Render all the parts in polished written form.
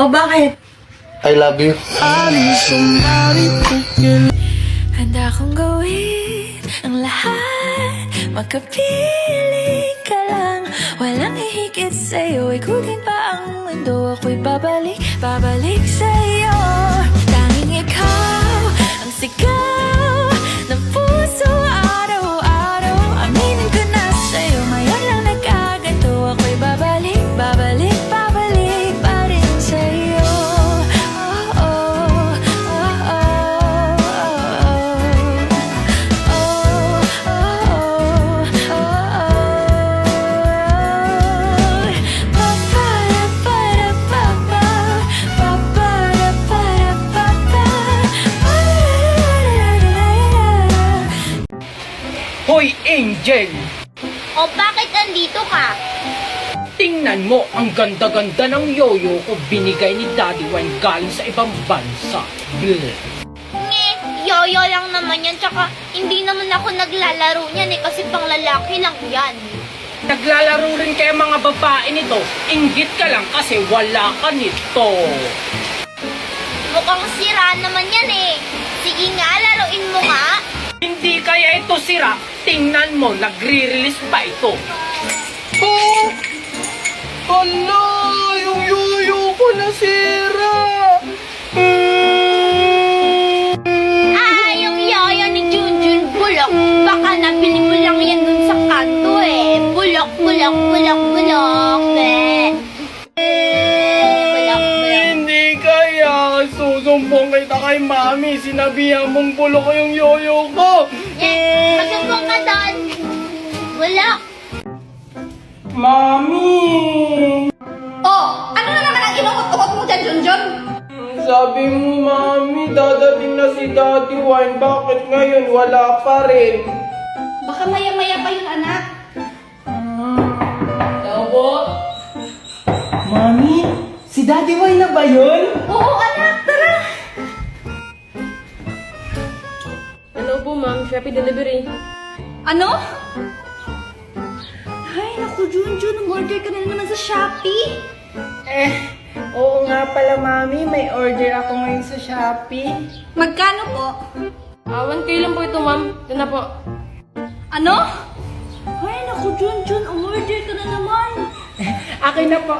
O bakit? I love you. Handa kong gawin ang lahat, makapiling ka lang. Walang hihigit sa'yo, ikutin pa ang mundo. Ako'y babalik sa'yo. Tanging ikaw ang sigaw ng puso araw-araw. Aminin ko na sa'yo, ngayon lang nagkaganto. Ako'y babalik pa rin sa'yo. Oh, oh, oh, Hoy, Angel! O bakit andito ka? Tingnan mo, ang ganda-ganda ng yoyo ko binigay ni Daddy Wine galing sa ibang bansa. Bleh. Yoyo lang naman yan, tsaka hindi naman ako naglalaro niyan kasi pang lalaki lang yan. Naglalaro rin kayo mga babae nito. Inggit ka lang kasi wala ka nito. Mukhang sira naman yan eh. Sige nga, laruin mo nga. Hindi kaya ito sira. Tingnan mo, nagre-release pa ito. Oh! Hala! Yung yoyo ko nasira! Yung yoyo ni Junjun bulok. Baka nabili mo lang yan dun sa kanto eh. Bulok. Hindi kaya. Susumbong kita kay Mami. Sinabihan mong bulok ko yung yoyo ko. Masumbong ka doon. Bulok. Mami! Oh, ano na naman ang inuot-uot mo dyan, Junjun? Sabi mo, Mami, dadating na si Daddy Wine. Bakit ngayon wala pa rin? Baka maya-maya pa yun, anak. Mami, si Daddy Wine na ba yun? Oo, anak, tara. Hello po, ma'am. Shopee delivery. Ano? Ay, naku, Junjun, umorder ka na naman sa Shopee. Oo nga pala, Mami. May order ako ngayon sa Shopee. Magkano po? 1K lang po ito, ma'am. Ito na po. Ano? Ay, naku, Junjun, umorder ka na naman. Akin na po.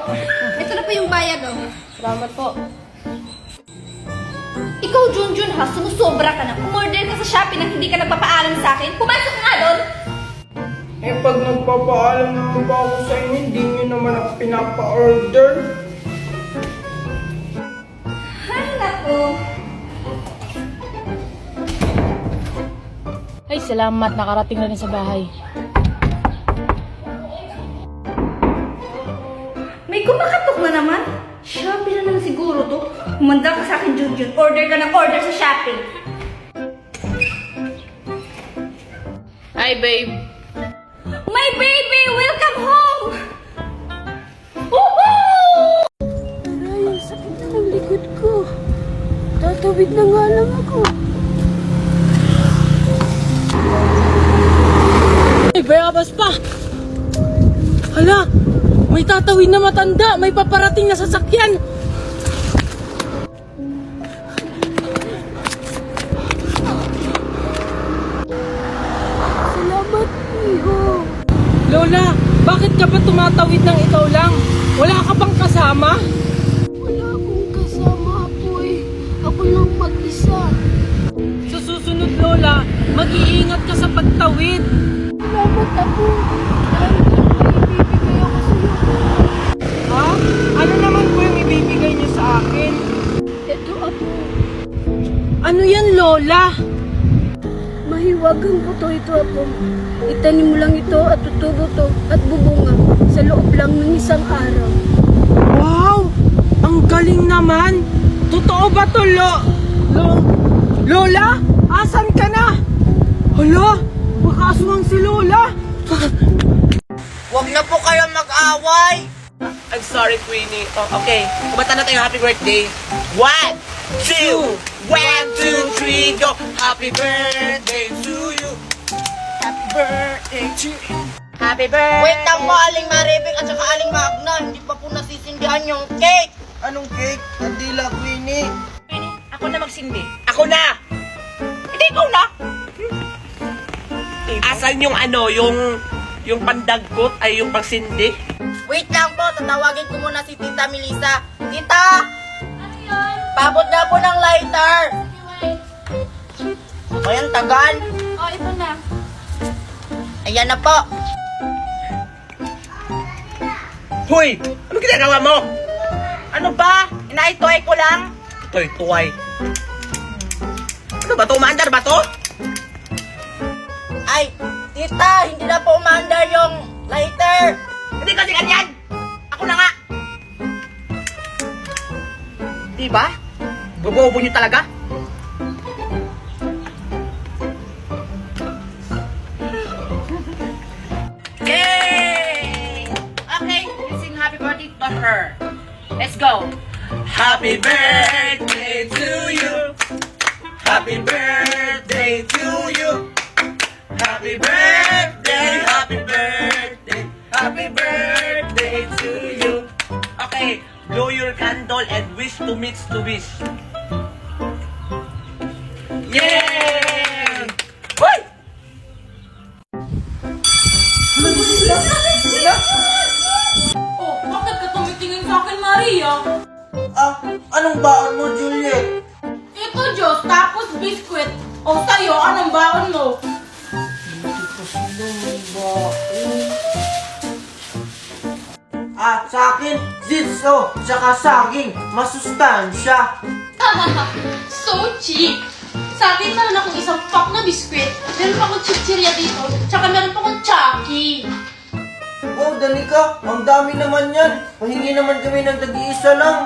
Ito na po yung bayad, oh. Salamat po. Ikaw, Junjun, ha? Sumusobra ka na. Umorder ka sa Shopee nang hindi ka nagpapaalam sa akin. Pumasok nga doon. Pag nagpapaalam naman ba ako sa inyo, hindi nyo naman ako pinapa-order. Ay, naku. Ay, salamat. Nakarating na rin sa bahay. May kumakatok na naman. Shopee na naman siguro to. Humanda ka sa akin, Junjun. Order ka ng order sa Shopee. Hi, babe. My baby, welcome home! Woohoo! Aray, ang sakit na ng likod ko. Tatawid na nga lang ako. Ay, bayabas pa! Hala! May tatawid na matanda! May paparating na sasakyan! Salamat, Iho! Lola, bakit ka ba tumatawid ng ikaw lang? Wala ka bang kasama? Wala akong kasama, Apoy. Ako lang mag-isa. Sa susunod, Lola, mag-iingat ka sa pagtawid. Salamat, Apo. Dahil may ibibigay ako sa'yo. Ha? Ano naman po yung ibibigay niyo sa akin? Ito, Apo. Ano yan, Lola? Mahiwagang buto ito, Apo. Itanim mo lang ito at tutubo to at bubunga sa loob lang ng isang araw. Wow! Ang galing naman! Totoo ba to, Lola? Asan ka na? Hala! Baka aswang si Lola! Huwag na po kayo mag-away! I'm sorry, Queenie. Oh, okay, kumanta na tayo happy birthday. 1, 2, 1, 2, 3, go! Happy birthday to you! Happy birthday to you! Happy birthday! Wait lang mo, Aling Maribik at saka Aling Magna. Hindi pa po nasisindihan yung cake! Anong cake? Kandila, Queenie. Ako na magsindi. Ako na! Hindi, ikaw na! Asan yung yung pandagkot ay yung pagsindi? Wait lang po, tatawagin ko muna si Tita Melissa. Tita! Ano yun? Pabot na po ng lighter. Ayan, tagal. Oh, ito na. Ayan na po. Hoy! Ano ginagawa mo? Ano ba? Inaitoy ko lang. Tuway. Ano ba to? Umaandar ba to? Ay, tita, hindi na po umandar yung lighter. Hindi kasi ganyan! Ako na nga! Diba? Bobobo niyo talaga? Yay! Okay, let's sing happy birthday to her. Let's go. Happy birthday to you! Happy birthday to you! Happy birthday! Happy birthday! Happy birthday to you! Okay, blow your candle and wish to mix to wish. Yay! Hoy! Oh, bakit ka tumitingin sa akin, Maria? Anong baon mo, Juliet? Ito, Diyos, tapos biskwit. O sa'yo, anong baon mo? Sa akin, zitso, tsaka saging, masustansya. So cheap! Sa akin meron akong isang pack na biskwit, meron pa akong chichirya dito, tsaka meron pa akong Chucky. Wow, Danica, ang dami naman yan. Mahingi naman kami ng tag-iisa lang.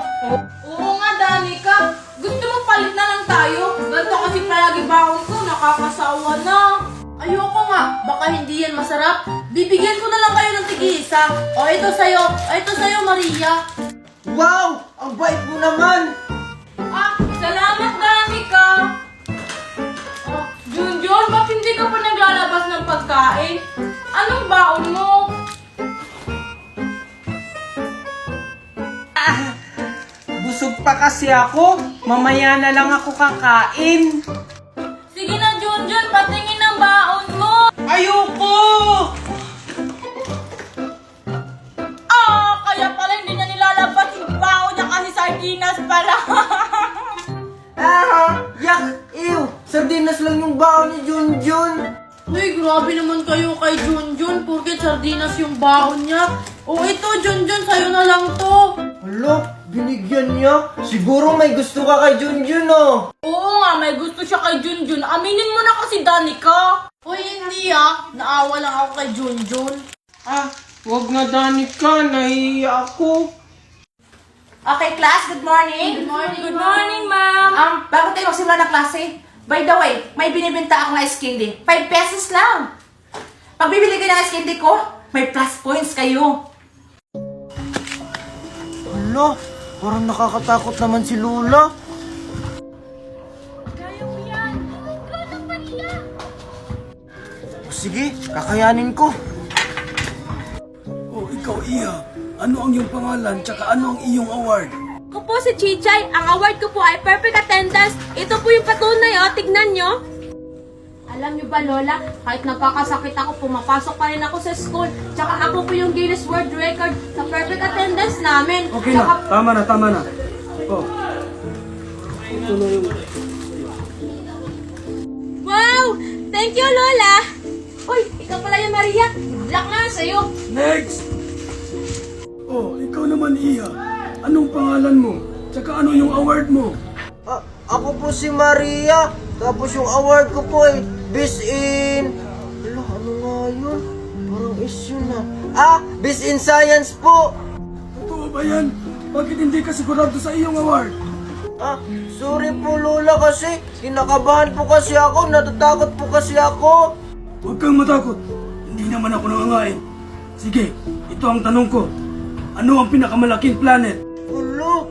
Oo nga, Danica. Gusto mo palit na lang tayo? Ganito kasi palagi baon ko, nakakasawa na. Ayoko nga, baka hindi yan masarap. Bibigyan ko na lang kayo ng tig-isa. O, ito sa'yo, Maria. Wow, ang bait mo naman. Ah, salamat, Danica. Oh, Junjun, ba't hindi ka pa naglalabas ng pagkain? Anong baon mo? Busog pa kasi ako. Mamaya na lang ako kakain. Sige na, Junjun, patingin ang baon mo. Ayoko! Kaya pala hindi niya nilalabas yung baon niya kasi sardinas pala. Yak, ew, sardinas lang yung baon ni Junjun. Uy, grabe naman kayo kay Junjun, porket sardinas yung baon niya. O ito, Junjun, sa'yo na lang to. Hala, binigyan niya. Siguro may gusto ka kay Junjun, oh. Oo nga, may gusto siya kay Junjun. Aminin mo na kasi, Danica. Uy, hindi naawa lang ako kay Junjun. Wag na, Danica. Nahihiya ako. Okay, class, good morning. Good morning, ma'am. Bago tayo magsimula ng klase, by the way, may binibenta akong ice candy. 5 pesos lang. Pag bibili kayo ng ice candy ko, may plus points kayo. Hala, parang nakakatakot naman si Lola. Kaya mo yan. Ikaw lang, Maria. Sige, kakayanin ko. Oh, ikaw, Iha. Ano ang iyong pangalan, tsaka ano ang iyong award? Ako po si Chichay. Ang award ko po ay perfect attendance. Ito po yung patunay, tignan nyo. Alam nyo ba, Lola, kahit nagkakasakit ako, pumapasok pa rin ako sa school. Tsaka ako po yung Guinness World Record sa perfect attendance namin. Okay na, tama na. Oh. Ito na yung... Wow! Thank you, Lola! Uy, ikaw pala yung Maria. Good luck nga sa'yo. Next! Oh, ikaw naman, Iha. Anong pangalan mo? Tsaka ano yung award mo? Ako po si Maria. Tapos yung award ko po ay Best in... Hala, ano nga yun? Parang is yun Best in Science po. Totoo ba yan? Bakit hindi ka sigurado sa iyong award? Sorry po Lola kasi kinakabahan po kasi ako, natatakot po kasi ako. Huwag kang matakot. Hindi naman ako nangangain. Sige, ito ang tanong ko. Ano ang pinakamalaking planet? Ulo,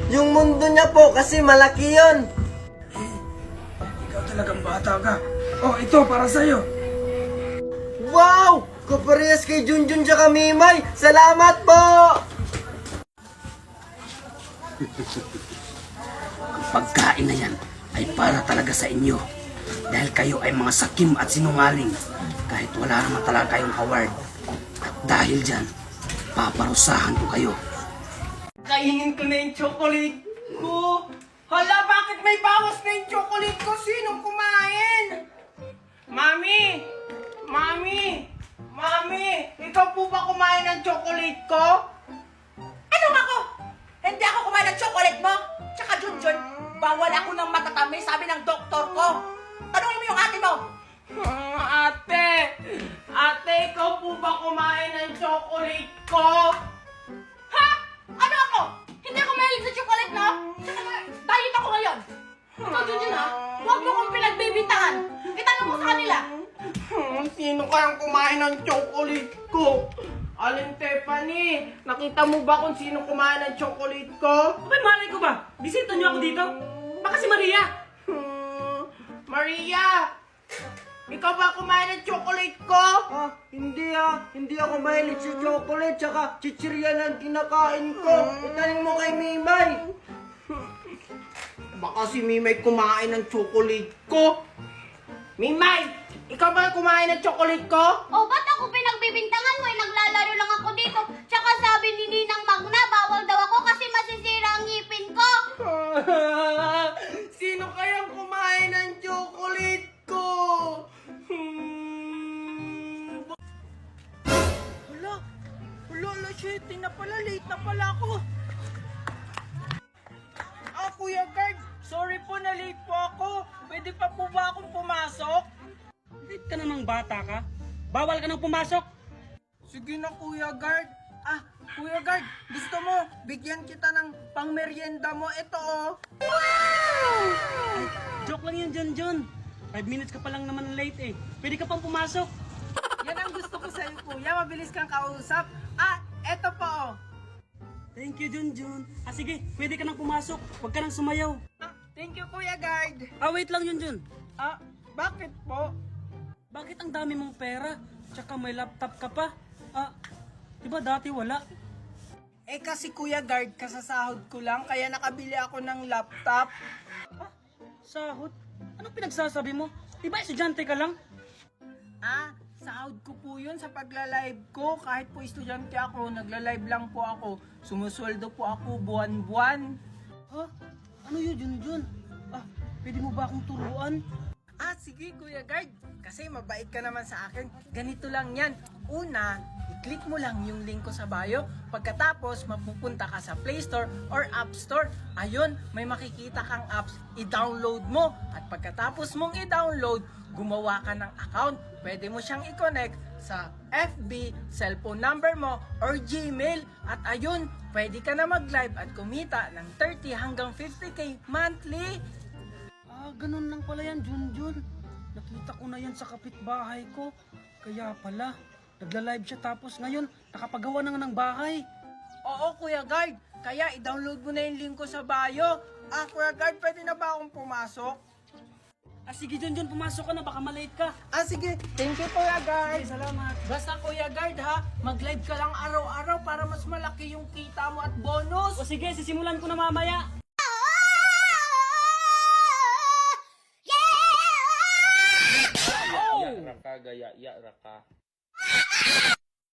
yung mundo niya po kasi malaki yun. Ikaw talagang bata ka. Oh, ito para sa'yo. Wow! Kaparehas kay Junjun tsaka Mimay. Salamat po! Ang pagkain na yan ay para talaga sa inyo. Dahil kayo ay mga sakim at sinungaling. Kahit wala naman talaga kayong award. At dahil dyan, paparusahan ko kayo. Kainin ko na yung chocolate ko. Hala, bakit may bawas na yung chocolate ko? Sinong kumain? Mami! Mami! Mami! Ikaw po ba kumain ng chocolate ko? Anong ako? Hindi ako kumain ng chocolate mo. Tsaka Junjun, bawal ako ng matatamis, sabi ng doktor ko. Tanungin mo yung ate mo. Ate! Ate, ikaw po ba kumain ng chocolate ko? Ha? Ano ako? Hindi ako mahilig sa chocolate, no? Tsaka diet ako ngayon. Ikaw, Junjun, ha? Huwag mo kong pinagbibintangan. Itanong mo sa kanila. Sino kayang kumain ng chocolate ko? Aling Tiffany, nakita mo ba kung sino kumain ng chocolate ko? Abay, malay ko ba? Bisita niyo ako dito? Baka si Maria. Maria! Ikaw ba kumain ng chocolate ko? Hindi ako mahilig sa chocolate, tsaka chichirya lang kinakain ko. Itanong mo kay Mimay. Baka si Mimay kumain ng chocolate ko. Mimay! Ikaw ba kumain ng chocolate ko? Oh, ba't ako pinagbibintangan mo? Naglalaro lang ako dito. Tsaka sabi ni Ninang Magna, bawal daw ako kasi masisira ang ngipin ko. Sino kayang kumain ng chocolate ko? Hala, shit, na pala, late na pala ako. Kuya Guard, sorry po na late po ako. Pwede pa po ba akong pumasok? Late ka namang bata ka. Bawal ka nang pumasok. Sige na, Kuya Guard. Kuya Guard, gusto mo, bigyan kita ng pangmeryenda mo. Ito, oh. Joke lang yan, Junjun. 5 minutes ka pa lang naman late eh. Pwede ka pang pumasok. Yan ang gusto ko sa'yo, Kuya. Mabilis kang kausap. Eto po, oh. Thank you, Junjun. Sige, pwede ka nang pumasok. Huwag ka nang sumayaw. Thank you, Kuya Guard. Wait lang, Junjun. Bakit po? Bakit ang dami mong pera? Tsaka may laptop ka pa? Diba dati wala? Kasi Kuya Guard, kasasahod ko lang, kaya nakabili ako ng laptop. Sahod? Anong pinagsasabi mo? Diba estudyante ka lang? Sahod ko po yun sa pagla-live ko. Kahit po estudyante ako, nagla-live lang po ako. Sumusweldo po ako buwan-buwan. Ano yun, Junjun? Pwede mo ba akong turuan? Sige Kuya Guard, kasi mabait ka naman sa akin. Ganito lang yan. Una, i-click mo lang yung link ko sa bio. Pagkatapos, mapupunta ka sa Play Store or App Store. Ayun, may makikita kang apps, i-download mo. At pagkatapos mong i-download, gumawa ka ng account. Pwede mo siyang i-connect sa FB, cellphone number mo, or Gmail. At ayun, pwede ka na mag-live at kumita ng 30 hanggang 50k monthly. Ganun lang pala yan, Junjun. Nakita ko na yan sa kapitbahay ko. Kaya pala, nagla-live siya tapos ngayon, nakapagawa na nga ng bahay. Oo, Kuya Guard. Kaya i-download mo na yung link ko sa bio. Kuya Guard, pwede na ba akong pumasok? Sige, Junjun, pumasok ka na, baka malate ka. Sige. Thank you, Kuya Guard. Salamat. Basta, Kuya Guard, ha? Mag-live ka lang araw-araw para mas malaki yung kita mo at bonus. Sige, sisimulan ko na mamaya. Raka, gaya, raka.